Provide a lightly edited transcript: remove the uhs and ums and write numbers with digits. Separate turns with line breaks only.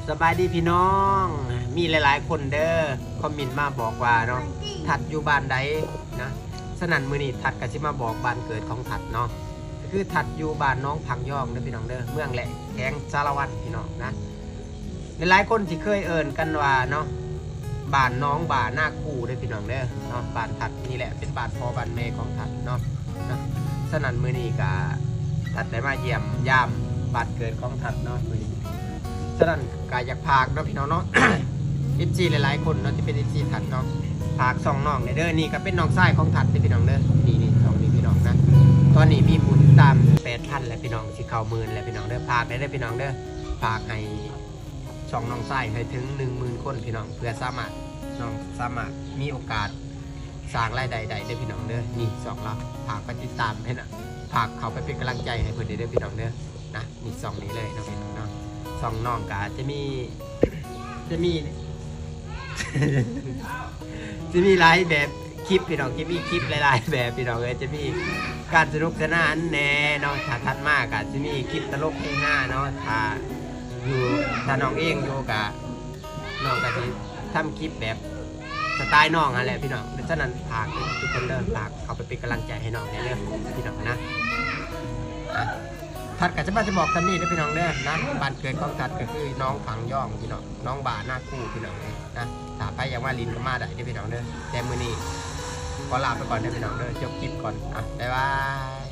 สบายดีพี่น้อง มีหลายๆคนเด้อคอมเมนต์มาบอกว่าเนาะถัดอยู่บ้านใดนะสนั่นมือนี่ถัดก็สิมาบอกบ้านเกิดของถัดเนาะก็คือถัดอยู่บ้านน้องพังย่องเด้อพี่น้องเด้อเมืองแหละแข้งสารวัตรพี่น้องนะหลายๆคนที่เคยเอิ้นกันว่าเนาะบ้านน้องบ้านหน้าคู่เด้อพี่น้องเด้อเนาะบ้านถัดนี่แหละเป็นบ้านพ่อบ้านแม่ของถัดเนาะสนั่นมือนี่ก็ถัดได้มาเยี่ยมยามบ้านเกิดของถัดเนาะมือนี้ฉะนั้นก็อยากพากเนาะพี่น้องเนาะ FC หลายๆคนเนาะที่เป็น FC ถัดเนาะพากสองน้องเด้อนี่ก็เป็นน้องชายของถัดเด้อพี่น้องเด้อนี่สองนี่พี่น้องนะตอนนี้มีผู้ติดตาม 8,000 แล้วพี่น้องสิเข้าหมื่นแล้วพี่น้องเด้อพากได้พี่น้องเด้อพากให้ช่องน้องชายให้ถึง 10,000 คนพี่น้องเพื่อสามารถน้องสามารถมีโอกาสสร้างรายได้ได้เด้อพี่น้องเด้อนี่สองเราพากไปติดตามให้นะพากเขาไปเป็นกำลังใจให้เพิ่นเด้อพี่น้องเด้อนะนี่สองนี้เลยเนาะพี่น้องเนาะสองน้องก็จะมี จะมีหลายแบบคลิปพี่น้องจะมีคลิปหลายๆแบบพี่น้องจะมีการสนุกสนานแน่เนาะถ้าทัดมากก็จะมีคลิปตลกเฮฮาเนาะถ้าน้องเองอยู่กับน้องก็จะทำคลิปแบบสไตล์น้องอะไรพี่น้องฉะนั้นฝากทุกคนเดินฝากเขาไปเป็นกำลังใจให้น้องในเรื่องพี่น้องนะทัดก็จะมาจะบอกกันนี่นะพี่น้องเด้อนะบ้านเกิดของทัดก็คือน้องฝังย่องพี่น้องน้องบ่าหน้าคู่พี่น้องเลยนะถ้าไปอย่างว่าลินก็มาได้พี่น้องเด้อแต่มื้อนี้ขอลาไปก่อนนะพี่น้องเด้อจบคลิปก่อนบ๊ายบาย